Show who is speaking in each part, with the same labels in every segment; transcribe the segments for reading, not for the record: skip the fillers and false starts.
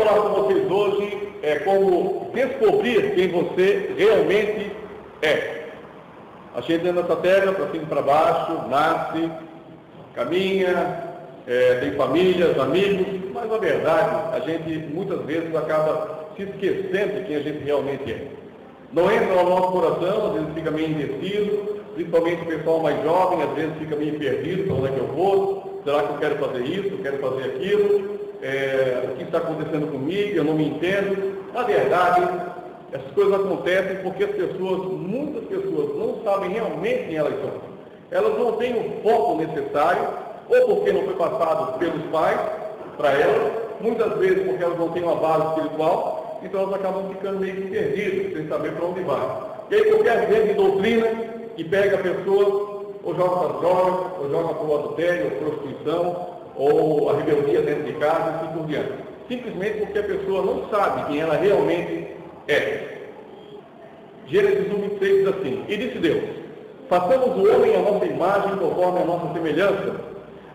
Speaker 1: falar com vocês hoje como descobrir quem você realmente é. A gente anda nessa terra, para cima e para baixo, nasce, caminha, tem famílias, amigos, mas na verdade a gente muitas vezes acaba se esquecendo de quem a gente realmente é. Não entra no nosso coração, às vezes fica meio indeciso, principalmente o pessoal mais jovem, às vezes fica meio perdido, para onde é que eu vou? Será que eu quero fazer isso, eu quero fazer aquilo? O que está acontecendo comigo? Eu não me entendo. Na verdade, essas coisas acontecem porque as pessoas, muitas pessoas, não sabem realmente quem elas são. Elas não têm o foco necessário, ou porque não foi passado pelos pais para elas, muitas vezes porque elas não têm uma base espiritual, então elas acabam ficando meio perdidas, sem saber para onde vai. E aí qualquer vez de doutrina que pega a pessoa, ou joga para as drogas, ou joga para o adultério, ou prostituição, ou a rebeldia dentro de casa, e assim por diante. Simplesmente porque a pessoa não sabe quem ela realmente é. Gênesis 1:26 diz assim: E disse Deus: façamos o homem à nossa imagem, conforme a nossa semelhança,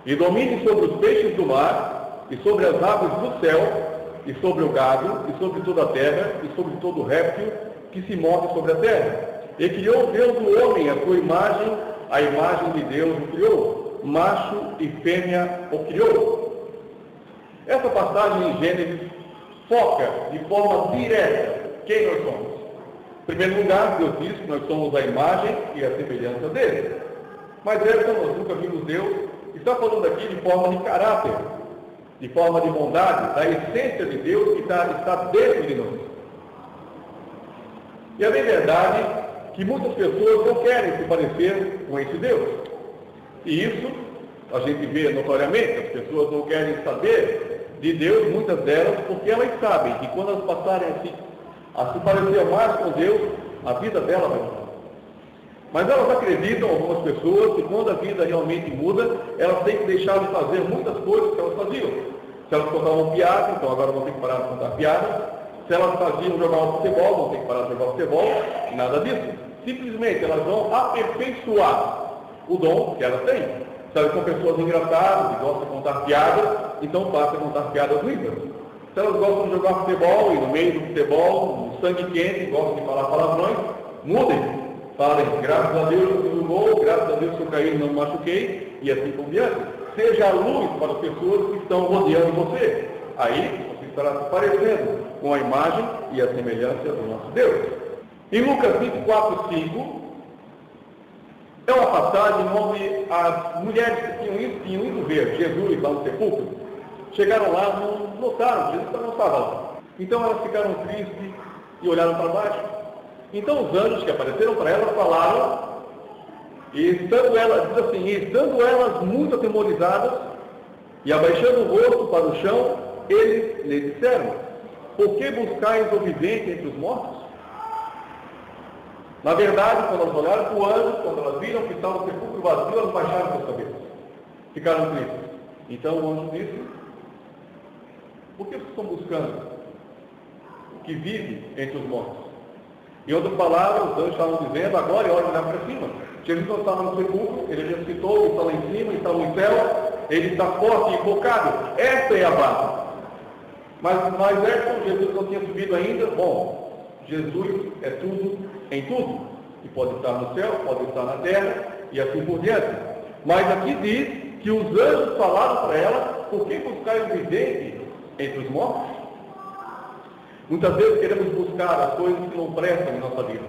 Speaker 1: e domine sobre os peixes do mar, e sobre as aves do céu, e sobre o gado, e sobre toda a terra, e sobre todo réptil que se move sobre a terra. E criou Deus o homem à sua imagem, a imagem de Deus o criou, macho e fêmea o criou. Essa passagem em Gênesis foca de forma direta quem nós somos. Em primeiro lugar, Deus diz que nós somos a imagem e a semelhança dele. Mas nós nunca vimos Deus. Está falando aqui de forma de caráter, de forma de bondade, da essência de Deus que está dentro de nós. E é bem verdade que muitas pessoas não querem se parecer com esse Deus. E isso a gente vê notoriamente, as pessoas não querem saber de Deus, muitas delas, porque elas sabem que quando elas passarem a se parecer mais com Deus, a vida dela vai mudar. Mas elas acreditam, algumas pessoas, que quando a vida realmente muda, elas têm que deixar de fazer muitas coisas que elas faziam. Se elas contavam piada, então agora vão ter que parar de contar piada. Se elas faziam jogar o futebol, vão ter que parar de jogar o futebol. Nada disso. Simplesmente elas vão aperfeiçoar o dom que elas têm. Se elas são pessoas engraçadas, que gostam de contar piadas, então passem a contar piadas ruins. Se elas gostam de jogar futebol, e no meio do futebol, no sangue quente, gostam de falar palavrões, mudem. Falem, graças a Deus eu fiz um gol, graças a Deus que eu caí e não me machuquei, e assim por diante. Seja a luz para as pessoas que estão rodeando você. Aí você estará se parecendo com a imagem e a semelhança do nosso Deus. Em Lucas 24:5, é uma passagem onde as mulheres que tinham ido ver Jesus lá no sepulcro, chegaram lá, não notaram, Jesus não estava lá. Então elas ficaram tristes e olharam para baixo. Então os anjos que apareceram para elas falaram, e estando elas muito atemorizadas, e abaixando o rosto para o chão, eles lhe disseram: por que buscais o vivente entre os mortos? Na verdade, quando elas olharam para o anjo, quando elas viram que estava o sepulcro vazio, elas baixaram suas cabeças. Ficaram tristes. Então o anjo disse: por que vocês estão buscando o que vive entre os mortos? Em outras palavras, os anjos estavam dizendo: agora é hora de olhar para cima. Jesus não estava no sepulcro, ele ressuscitou, ele está lá em cima, ele está no céu, ele está forte e focado. Esta é a base. Mas Jesus não tinha subido ainda. Bom, Jesus é tudo em tudo. E pode estar no céu, pode estar na terra, e assim por diante. Mas aqui diz que os anjos falaram para ela: por que buscar o vivente entre os mortos? Muitas vezes queremos buscar as coisas que não prestam em nossa vida.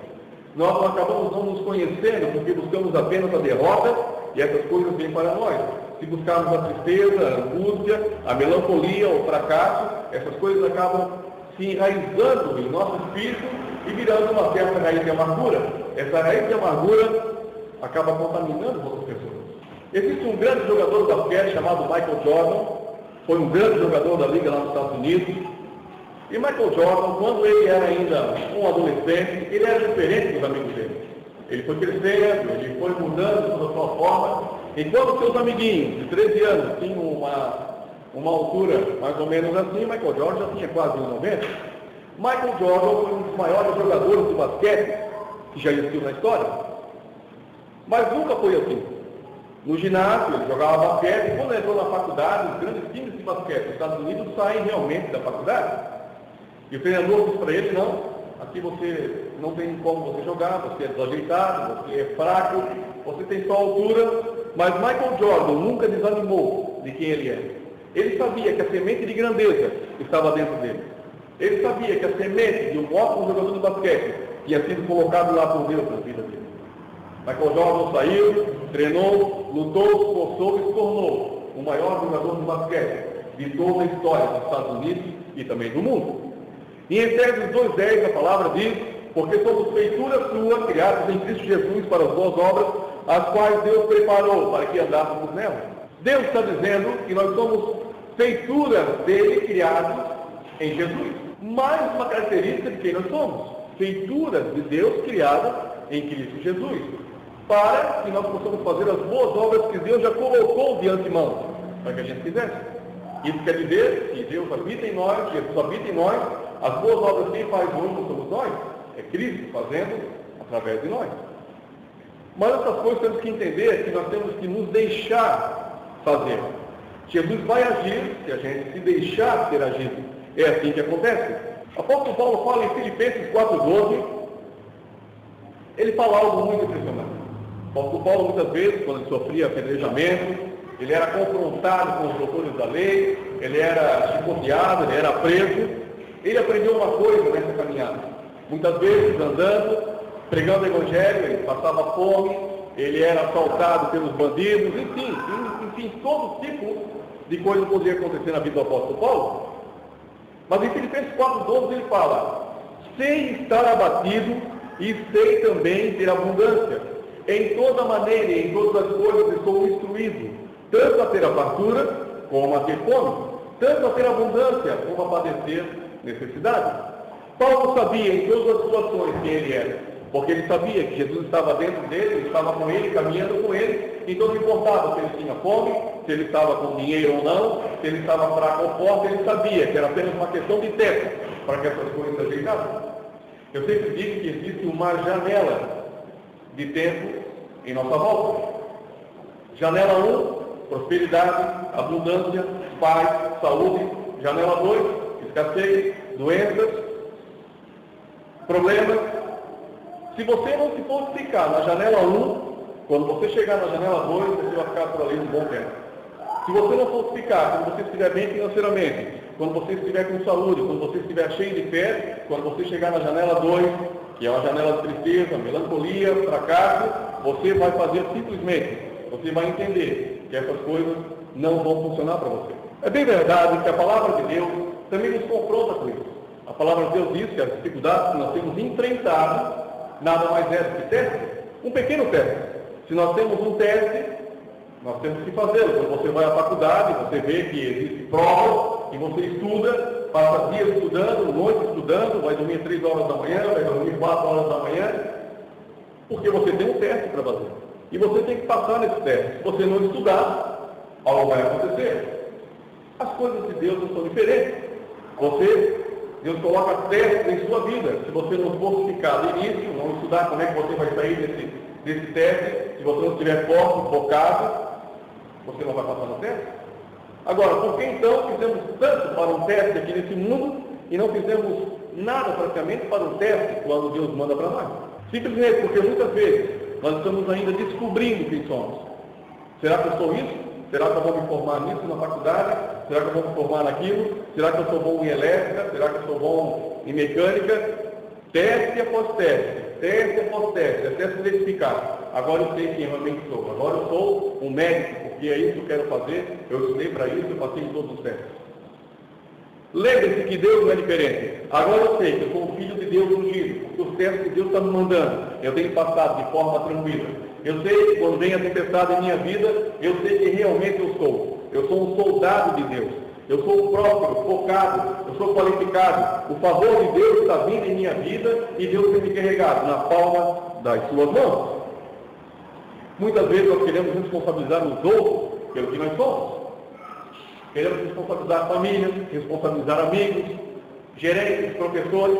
Speaker 1: Nós acabamos não nos conhecendo porque buscamos apenas a derrota, e essas coisas vêm para nós. Se buscarmos a tristeza, a angústia, a melancolia, o fracasso, essas coisas acabam se enraizando em nosso espírito e virando uma certa raiz de amargura. Essa raiz de amargura acaba contaminando outras pessoas. Existe um grande jogador da basquete chamado Michael Jordan, foi um grande jogador da liga lá nos Estados Unidos. E Michael Jordan, quando ele era ainda um adolescente, ele era diferente dos amigos dele. Ele foi crescendo, ele foi mudando toda a sua forma. Enquanto seus amiguinhos de 13 anos tinham uma altura mais ou menos assim, Michael Jordan já tinha quase 1,90. Michael Jordan foi um dos maiores jogadores do basquete que já existiu na história. Mas nunca foi assim. No ginásio, ele jogava basquete, e quando ele entrou na faculdade, os grandes times de basquete dos Estados Unidos saem realmente da faculdade. E o treinador disse para ele, não, aqui você não tem como você jogar, você é desajeitado, você é fraco, você tem só altura, mas Michael Jordan nunca desanimou de quem ele é. Ele sabia que a semente de grandeza estava dentro dele. Ele sabia que a semente de um ótimo jogador de basquete tinha sido colocado lá por Deus na vida dele. Michael Jordan saiu, treinou, lutou, se esforçou e se tornou o maior jogador de basquete de toda a história dos Estados Unidos e também do mundo. Em Efésios 2:10 a palavra diz, porque somos feitura sua, criados em Cristo Jesus para as boas obras, as quais Deus preparou para que andássemos nelas. Deus está dizendo que nós somos feitura dele, criados em Jesus. Mais uma característica de quem nós somos, feituras de Deus criadas em Cristo Jesus, para que nós possamos fazer as boas obras que Deus já colocou de antemão, para que a gente fizesse. Isso quer dizer que Deus habita em nós, Jesus habita em nós, as boas obras que Ele faz hoje não somos nós, é Cristo fazendo através de nós. Mas essas coisas temos que entender que nós temos que nos deixar fazer. Jesus vai agir se a gente se deixar ser agido. É assim que acontece. O apóstolo Paulo fala em Filipenses 4:12, ele fala algo muito impressionante. O apóstolo Paulo, muitas vezes, quando ele sofria apedrejamento, ele era confrontado com os doutores da lei, ele era chicoteado, ele era preso. Ele aprendeu uma coisa nessa caminhada. Muitas vezes, andando, pregando o evangelho, ele passava fome, ele era assaltado pelos bandidos, enfim, todo tipo de coisa poderia acontecer na vida do apóstolo Paulo. Mas em Filipenses 4:12 ele fala, sei estar abatido e sei também ter abundância. Em toda maneira e em todas as coisas estou instruído, tanto a ter a fartura como a ter fome, tanto a ter abundância como a padecer necessidade. Paulo sabia em todas as situações quem ele era, porque ele sabia que Jesus estava dentro dele, ele estava com ele, caminhando com ele, então não importava se ele tinha fome, se ele estava com dinheiro ou não, se ele estava fraco ou forte, ele sabia que era apenas uma questão de tempo para que essas coisas se ajeitassem. Eu sempre digo que existe uma janela de tempo em nossa volta. Janela 1, prosperidade, abundância, paz, saúde. Janela 2, escassez, doenças, problemas. Se você não se fortificar na janela 1, quando você chegar na janela 2, você vai ficar por ali um bom tempo. Se você não fortificar, quando você estiver bem financeiramente, quando você estiver com saúde, quando você estiver cheio de fé, quando você chegar na janela 2, que é uma janela de tristeza, melancolia, fracasso, você vai fazer simplesmente, você vai entender que essas coisas não vão funcionar para você. É bem verdade que a palavra de Deus também nos confronta com isso. A palavra de Deus diz que as dificuldades que nós temos enfrentado nada mais é do que teste, um pequeno teste. Se nós temos um teste, nós temos que fazê-lo. Quando você vai à faculdade, você vê que existe prova, e você estuda, passa dias estudando, noite estudando, vai dormir 3 horas da manhã, vai dormir 4 horas da manhã, porque você tem um teste para fazer. E você tem que passar nesse teste. Se você não estudar, algo vai acontecer. As coisas de Deus não são diferentes. Deus coloca testes em sua vida. Se você não fortificar no início, não estudar como é que você vai sair desse teste, se você não estiver forte, focado, você não vai passar no teste. Agora, por que então fizemos tanto para um teste aqui nesse mundo e não fizemos nada praticamente para um teste quando Deus manda para nós? Simplesmente porque muitas vezes nós estamos ainda descobrindo quem somos. Será que eu sou isso? Será que eu vou me formar nisso na faculdade? Será que eu vou me formar naquilo? Será que eu sou bom em elétrica? Será que eu sou bom em mecânica? Teste após teste após teste, até se identificar. Agora eu sei quem realmente sou. Agora eu sou um médico, porque é isso que eu quero fazer. Eu estudei para isso, eu passei em todos os testes. Lembre-se que Deus não é diferente. Agora eu sei que eu sou um filho de Deus ungido, porque os testes que Deus está me mandando, eu tenho passado de forma tranquila. Eu sei que quando vem a tempestade em minha vida, eu sei que realmente eu sou. Eu sou um soldado de Deus. Eu sou próspero, focado, eu sou qualificado. O favor de Deus está vindo em minha vida e Deus tem me carregado na palma das suas mãos. Muitas vezes nós queremos responsabilizar os outros pelo que nós somos. Queremos responsabilizar a família, responsabilizar amigos, gerentes, professores,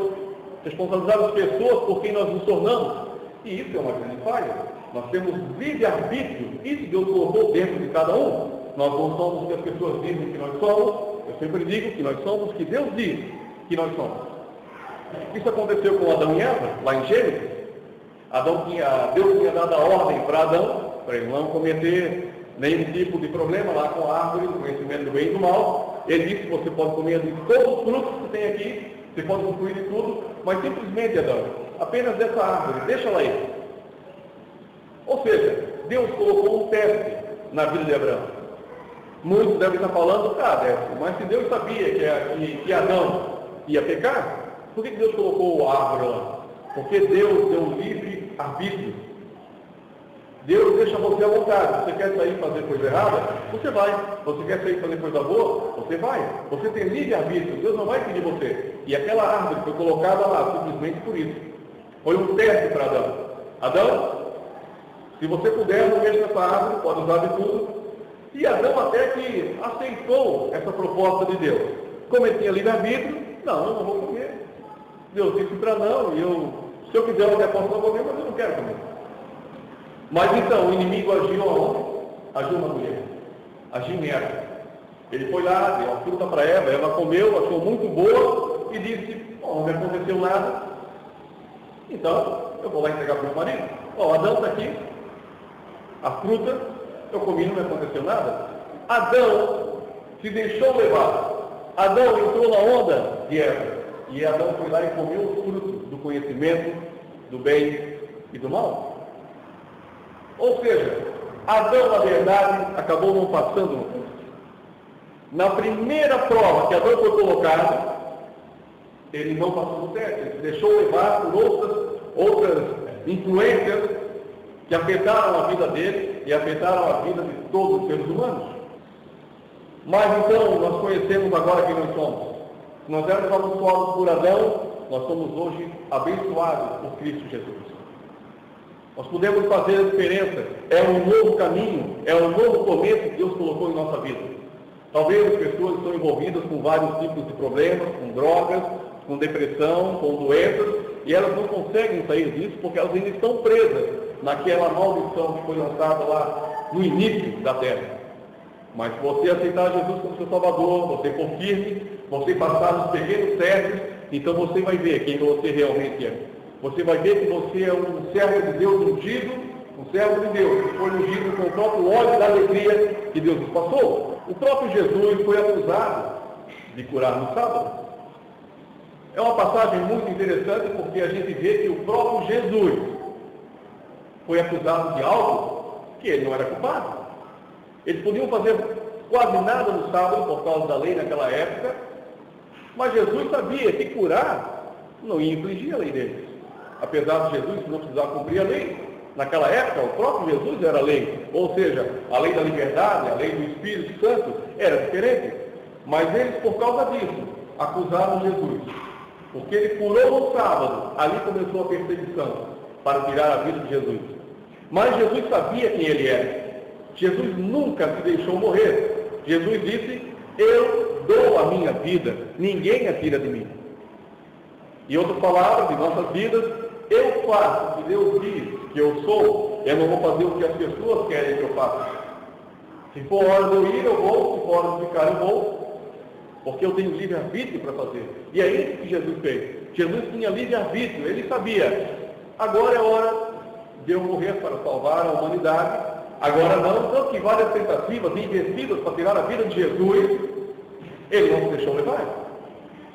Speaker 1: responsabilizar as pessoas por quem nós nos tornamos. E isso é uma grande falha. Nós temos livre-arbítrio, isso Deus colocou dentro de cada um. Nós não somos o que as pessoas dizem que nós somos. Eu sempre digo que nós somos o que Deus diz que nós somos. Isso aconteceu com Adão e Eva, lá em Gênesis. Deus tinha dado a ordem para Adão, para ele não cometer nenhum tipo de problema lá com a árvore do conhecimento do bem e do mal. Ele disse que você pode comer de todos os frutos que tem aqui, você pode concluir de tudo, mas simplesmente, Adão, apenas dessa árvore, deixa ela aí. Ou seja, Deus colocou um teste na vida de Abraão. Muitos devem estar falando, Décio, mas se Deus sabia que Adão ia pecar, por que Deus colocou a árvore lá? Porque Deus deu livre arbítrio. Deus deixa você à vontade. Você quer sair e fazer coisa errada? Você vai. Você quer sair e fazer coisa boa? Você vai. Você tem livre arbítrio. Deus não vai pedir você. E aquela árvore foi colocada lá simplesmente por isso. Foi um teste para Adão. Adão, se você puder, não mexa nessa árvore, pode usar de tudo. E Adão até que aceitou essa proposta de Deus. Como ele tinha livre-arbítrio, não vou comer. Deus disse para não, se eu quiser eu até posso comer, mas eu não quero comer. Mas então, o inimigo agiu aonde? Agiu na mulher. Agiu em Eva. Ele foi lá, deu a fruta para Eva, Eva comeu, achou muito boa e disse, não me aconteceu nada, então eu vou lá entregar para o meu marido. Adão está aqui, a fruta, eu comi, não me aconteceu nada. Adão se deixou levar. Adão entrou na onda de Eva. E Adão foi lá e comeu o fruto do conhecimento, do bem e do mal. Ou seja, Adão, na verdade, acabou não passando no teste. Na primeira prova que Adão foi colocado, ele não passou no teste. Ele se deixou levar por outras influências que afetaram a vida dele e afetaram a vida de todos os seres humanos. Mas então, nós conhecemos agora quem nós somos. Se nós éramos abençoados por Adão, nós somos hoje abençoados por Cristo Jesus. Nós podemos fazer a diferença. É um novo caminho, é um novo começo que Deus colocou em nossa vida. Talvez as pessoas estão envolvidas com vários tipos de problemas, com drogas, com depressão, com doenças, e elas não conseguem sair disso porque elas ainda estão presas naquela maldição que foi lançada lá no início da terra. Mas se você aceitar Jesus como seu Salvador, você for firme, você passar nos pequenos testes, então você vai ver quem você realmente é. Você vai ver que você é um servo de Deus ungido, um servo de Deus que foi ungido com o próprio óleo da alegria que Deus nos passou. O próprio Jesus foi acusado de curar no sábado. É uma passagem muito interessante porque a gente vê que o próprio Jesus foi acusado de algo que ele não era culpado. Eles podiam fazer quase nada no sábado por causa da lei naquela época, mas Jesus sabia que curar não ia infringir a lei deles. Apesar de Jesus não precisar cumprir a lei, naquela época o próprio Jesus era a lei, ou seja, a lei da liberdade, a lei do Espírito Santo era diferente. Mas eles, por causa disso, acusaram Jesus, porque ele curou no sábado. Ali começou a perseguição para tirar a vida de Jesus. Mas Jesus sabia quem ele era. Jesus nunca se deixou morrer. Jesus disse, eu dou a minha vida, ninguém a tira de mim. Em outras palavras, em nossas vidas, eu faço o que Deus diz que eu sou, eu não vou fazer o que as pessoas querem que eu faça. Se for hora de eu ir, eu vou, se for hora de ficar, eu vou, porque eu tenho livre-arbítrio para fazer. E é isso que Jesus fez. Jesus tinha livre-arbítrio, ele sabia, agora é hora de eu morrer para salvar a humanidade. Agora não, tanto que várias tentativas investidas para tirar a vida de Jesus, ele não se deixou levar.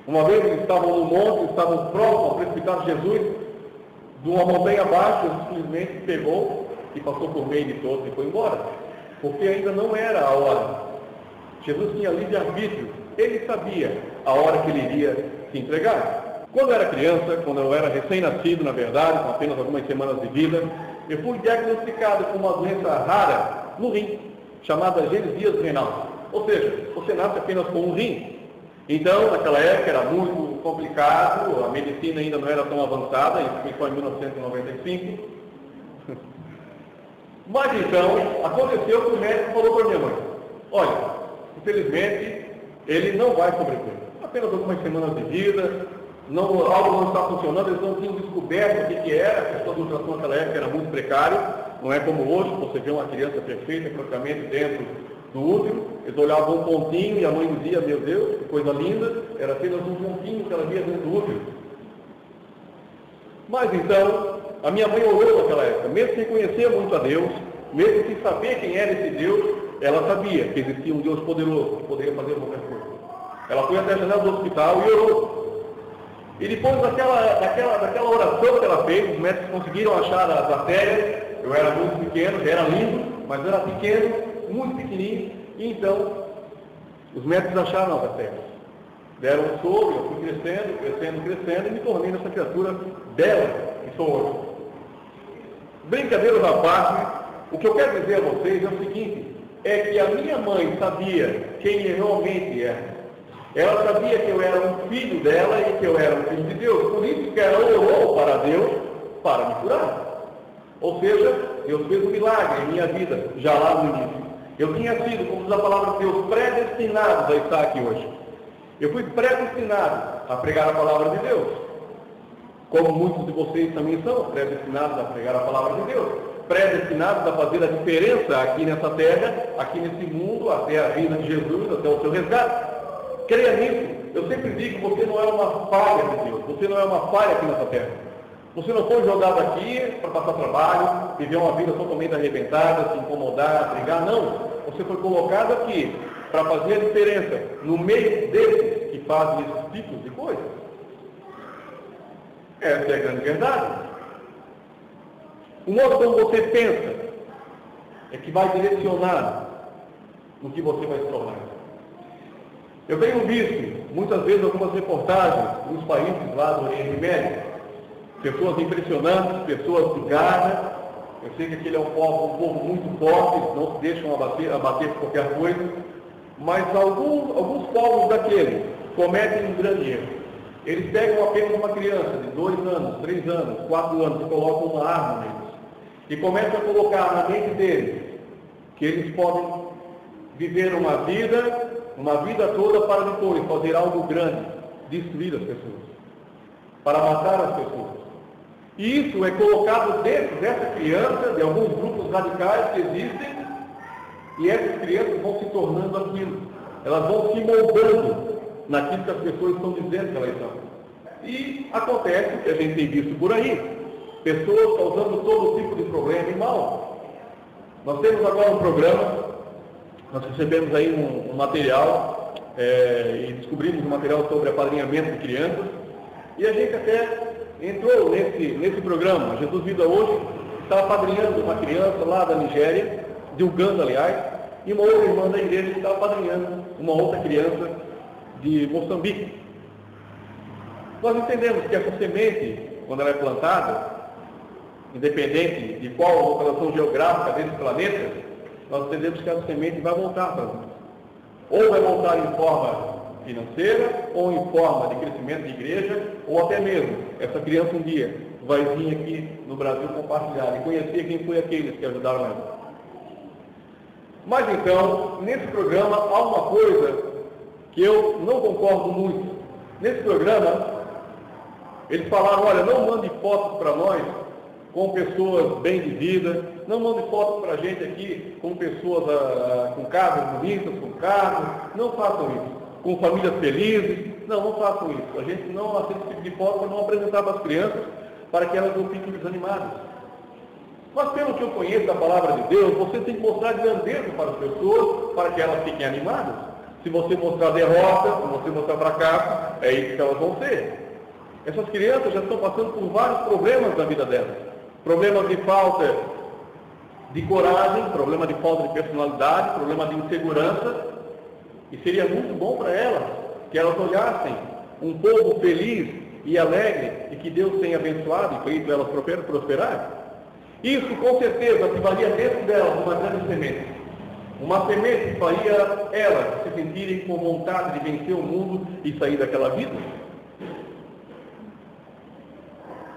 Speaker 1: Uma vez eles estavam no monte, estavam próximos a precipitar Jesus de uma montanha abaixo, ele simplesmente pegou e passou por meio de todos e foi embora. Porque ainda não era a hora. Jesus tinha livre-arbítrio, ele sabia a hora que ele iria se entregar. Quando eu era criança, quando eu era recém-nascido, na verdade, com apenas algumas semanas de vida, eu fui diagnosticado com uma doença rara no rim, chamada genesíase renal. Ou seja, você nasce apenas com um rim. Então, naquela época era muito complicado, a medicina ainda não era tão avançada, isso foi em 1995. Mas então, aconteceu que o médico falou para minha mãe, olha, infelizmente, ele não vai sobreviver. Apenas algumas semanas de vida, algo não está funcionando, eles não tinham descoberto o que era, a questão do ultrassom naquela época era muito precário, não é como hoje, você vê uma criança perfeita, praticamente dentro do útero, eles olhavam um pontinho e a mãe dizia, meu Deus, que coisa linda, era apenas um pontinho que ela via dentro do útero. Mas então, a minha mãe orou naquela época, mesmo sem conhecer muito a Deus, mesmo sem saber quem era esse Deus, ela sabia que existia um Deus poderoso, que poderia fazer qualquer coisa. Ela foi até a janela do hospital e orou. E depois daquela oração que ela fez, os médicos conseguiram achar as artérias. Eu era muito pequeno, já era lindo, mas era pequeno, muito pequenininho. E então, os médicos acharam as artérias. Deram um soro, eu fui crescendo e me tornei nessa criatura bela que sou hoje. Brincadeiras à parte, o que eu quero dizer a vocês é o seguinte, é que a minha mãe sabia quem eu realmente era. Ela sabia que eu era um filho dela e que eu era um filho de Deus. Por isso que ela orou para Deus para me curar. Ou seja, Deus fez um milagre em minha vida, já lá no início. Eu tinha sido, como diz a palavra de Deus, predestinado a estar aqui hoje. Eu fui predestinado a pregar a palavra de Deus. Como muitos de vocês também são predestinados a pregar a palavra de Deus. Predestinados a fazer a diferença aqui nessa terra, aqui nesse mundo, até a vida de Jesus, até o seu resgate. Creia nisso. Eu sempre digo que você não é uma falha de Deus. Você não é uma falha aqui nessa terra. Você não foi jogado aqui para passar trabalho, viver uma vida totalmente arrebentada, se incomodar, brigar. Não. Você foi colocado aqui para fazer a diferença no meio desses que fazem esses tipos de coisas. Essa é a grande verdade. O modo como você pensa é que vai direcionar no que você vai se tornar. Eu tenho visto, muitas vezes, algumas reportagens nos países lá do Oriente Médio, pessoas impressionantes, pessoas de garra. Eu sei que aquele é um povo muito forte, não se deixam abater por qualquer coisa, mas alguns povos daqueles cometem um grande erro. Eles pegam apenas uma criança de 2 anos, 3 anos, 4 anos e colocam uma arma neles. E começam a colocar na mente deles que eles podem viver uma vida toda para depois fazer algo grande, destruir as pessoas, para matar as pessoas. E isso é colocado dentro dessa criança, de alguns grupos radicais que existem, e essas crianças vão se tornando aquilo. Elas vão se moldando naquilo que as pessoas estão dizendo que elas são. E acontece o que a gente tem visto por aí, pessoas causando todo tipo de problema e mal. Nós temos agora um programa, nós recebemos aí um material, e descobrimos um material sobre apadrinhamento de crianças, e a gente até entrou nesse programa. Jesus Vida Hoje está apadrinhando uma criança lá da Nigéria, de Uganda, aliás, e uma outra irmã da igreja está apadrinhando uma outra criança de Moçambique. Nós entendemos que essa semente, quando ela é plantada, independente de qual a localização geográfica desse planeta, nós entendemos que essa semente vai voltar para nós. Ou vai voltar em forma financeira, ou em forma de crescimento de igreja, ou até mesmo, essa criança um dia vai vir aqui no Brasil compartilhar e conhecer quem foi aqueles que ajudaram ela. Mas então, nesse programa, há uma coisa que eu não concordo muito. Nesse programa, eles falaram, olha, não mande fotos para nós com pessoas bem de vida, não mande fotos para a gente aqui com pessoas com casas bonitas, com carros, não façam isso. Com famílias felizes, não façam isso. A gente não aceita esse tipo de foto para não apresentar para as crianças, para que elas não fiquem desanimadas. Mas pelo que eu conheço da palavra de Deus, você tem que mostrar grandeza para as pessoas, para que elas fiquem animadas. Se você mostrar derrota, se você mostrar fracasso, é isso que elas vão ser. Essas crianças já estão passando por vários problemas na vida delas. Problemas de falta de coragem, problema de falta de personalidade, problema de insegurança. E seria muito bom para elas que elas olhassem um povo feliz e alegre e que Deus tenha abençoado e feito elas prosperar. Isso com certeza ativaria dentro delas uma grande semente. Uma semente que faria elas se sentirem com vontade de vencer o mundo e sair daquela vida.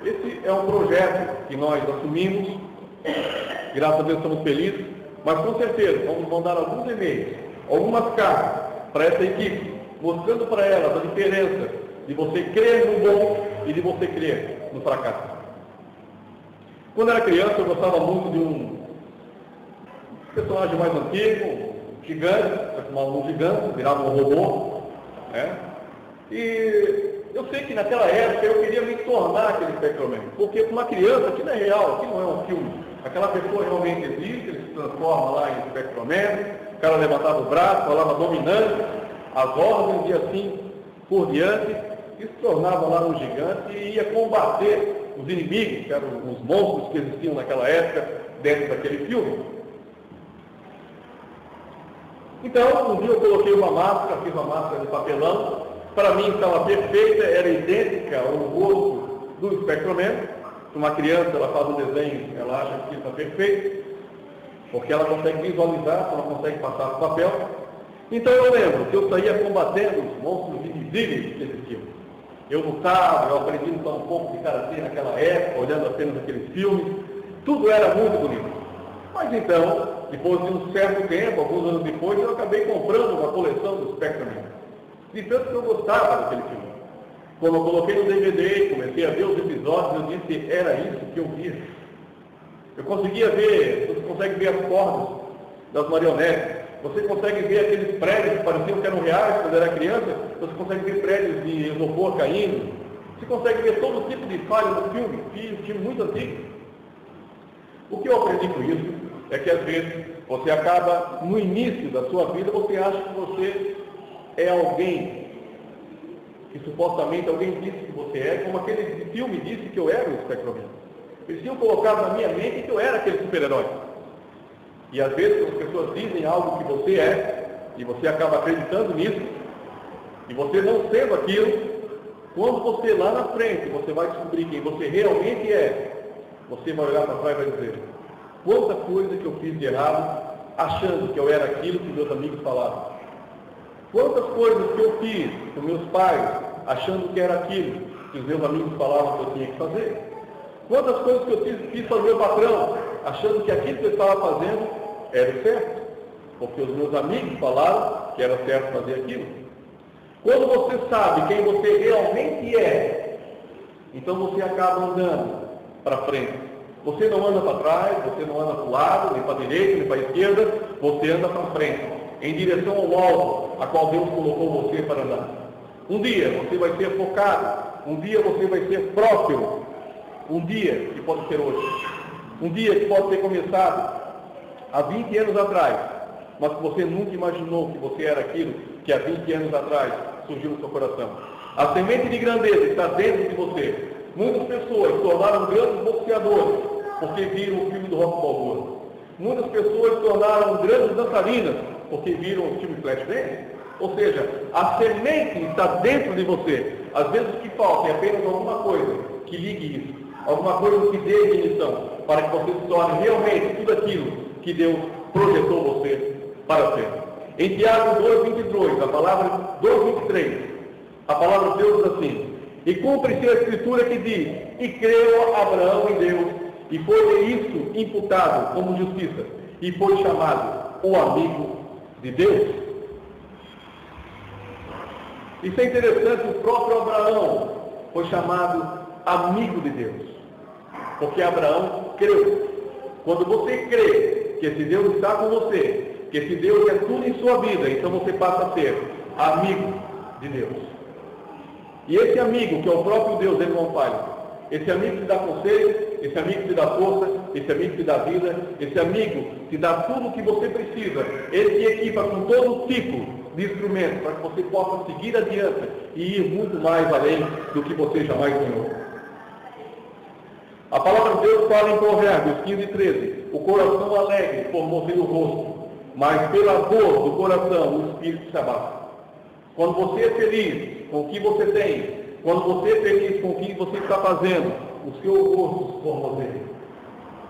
Speaker 1: Esse é um projeto que nós assumimos, graças a Deus estamos felizes, mas com certeza vamos mandar alguns e-mails, algumas cartas para essa equipe, mostrando para elas a diferença de você crer no bom e de você crer no fracasso. Quando era criança eu gostava muito de um personagem mais antigo, um gigante, um gigante, virava um robô, né? E Eu sei que naquela época eu queria me tornar aquele Spectrum-Man, porque para uma criança aquilo é real, aquilo não é um filme. Aquela pessoa realmente existe, ele se transforma lá em Spectrum-Man, o cara levantava o braço, falava dominante, as ordens e assim por diante, e se tornava lá um gigante e ia combater os inimigos, que eram os monstros que existiam naquela época, dentro daquele filme. Então, um dia eu coloquei uma máscara, fiz uma máscara de papelão, para mim estava perfeita, era idêntica ao rosto do Spectrum-Man. Uma criança, ela faz um desenho, ela acha que está perfeito, porque ela consegue visualizar, ela consegue passar o papel. Então eu lembro que eu saía combatendo os monstros invisíveis que existiam. Eu lutava, eu aprendi a lutar um pouco de karatê naquela época, olhando apenas aqueles filmes. Tudo era muito bonito. Mas então, depois de um certo tempo, alguns anos depois, eu acabei comprando uma coleção do Spectrum-Man. De tanto que eu gostava daquele filme. Quando eu coloquei no DVD, comecei a ver os episódios, eu disse, era isso que eu via. Eu conseguia ver, você consegue ver as cordas das marionetes, você consegue ver aqueles prédios que pareciam que eram reais quando era criança, você consegue ver prédios de isopor caindo, você consegue ver todo tipo de falha no filme, filme muito antigo. O que eu aprendi com isso é que às vezes você acaba, no início da sua vida, você acha que você é alguém que supostamente alguém disse que você é, como aquele filme disse que eu era o Spectrum-Man. Eles tinham colocado na minha mente que eu era aquele super-herói. E às vezes as pessoas dizem algo que você é, e você acaba acreditando nisso, e você não sendo aquilo, quando você lá na frente, você vai descobrir quem você realmente é, você vai olhar para trás e vai dizer, quanta coisa que eu fiz de errado, achando que eu era aquilo que meus amigos falavam. Quantas coisas que eu fiz com meus pais, achando que era aquilo que os meus amigos falavam que eu tinha que fazer. Quantas coisas que eu fiz para o meu patrão, achando que aquilo que eu estava fazendo era o certo, porque os meus amigos falaram que era certo fazer aquilo. Quando você sabe quem você realmente é, então você acaba andando para frente. Você não anda para trás, você não anda para o lado, nem para a direita, nem para a esquerda, você anda para frente, em direção ao alvo a qual Deus colocou você para andar. Um dia você vai ser focado, um dia você vai ser próspero, um dia que pode ser hoje, um dia que pode ter começado há 20 anos atrás, mas que você nunca imaginou que você era aquilo que há 20 anos atrás surgiu no seu coração. A semente de grandeza está dentro de você. Muitas pessoas se tornaram grandes boxeadores porque viram o filme do Rocky Balboa. Muitas pessoas se tornaram grandes dançarinas porque viram o filme Flashdance. Ou seja, a semente está dentro de você. Às vezes o que falta é apenas alguma coisa que ligue isso, alguma coisa que dê ignição, para que você se torne realmente tudo aquilo que Deus projetou você para ser. Em Tiago 2,22, a palavra 2,23, a palavra de Deus diz assim, e cumpre-se a escritura que diz, e creu Abraão em Deus, e foi isso imputado como justiça, e foi chamado o amigo de Deus. Isso é interessante, o próprio Abraão foi chamado amigo de Deus, porque Abraão creu. Quando você crê que esse Deus está com você, que esse Deus é tudo em sua vida, então você passa a ser amigo de Deus. E esse amigo, que é o próprio Deus, ele não falha. Esse amigo te dá conselho, esse amigo te dá força, esse amigo te dá vida, esse amigo te dá tudo o que você precisa. Ele te equipa com todo tipo de instrumentos para que você possa seguir adiante e ir muito mais além do que você jamais sonhou. A palavra de Deus fala em Provérbios 15:13, o coração alegre formou-se o rosto, mas pela dor do coração o espírito se abate. Quando você é feliz com o que você tem, quando você é feliz com o que você está fazendo, o seu rosto se formoseia.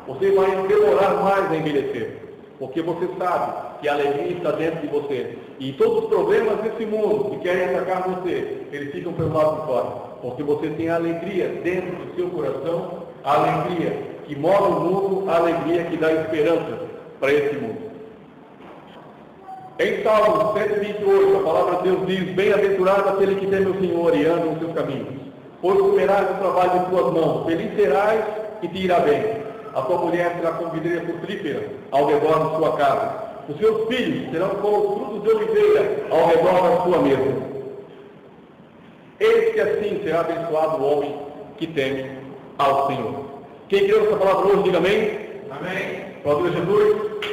Speaker 1: Você vai demorar mais a envelhecer, porque você sabe que a alegria está dentro de você. E todos os problemas desse mundo que querem atacar você, eles ficam pelo lado de fora, porque você tem a alegria dentro do seu coração, a alegria que move o mundo, a alegria que dá esperança para esse mundo. Em Salmos 128, a palavra de Deus diz, bem-aventurado aquele que teme o Senhor e anda nos seus caminhos, pois comerás o trabalho de tuas mãos, feliz serás e te irá bem. A tua mulher será como videira frutífera ao redor de sua casa. Os seus filhos serão como os frutos de oliveira ao redor da sua mesa. Eis que assim será abençoado o homem que teme ao Senhor. Quem creu nessa palavra hoje, diga amém. Amém. Glória a Jesus.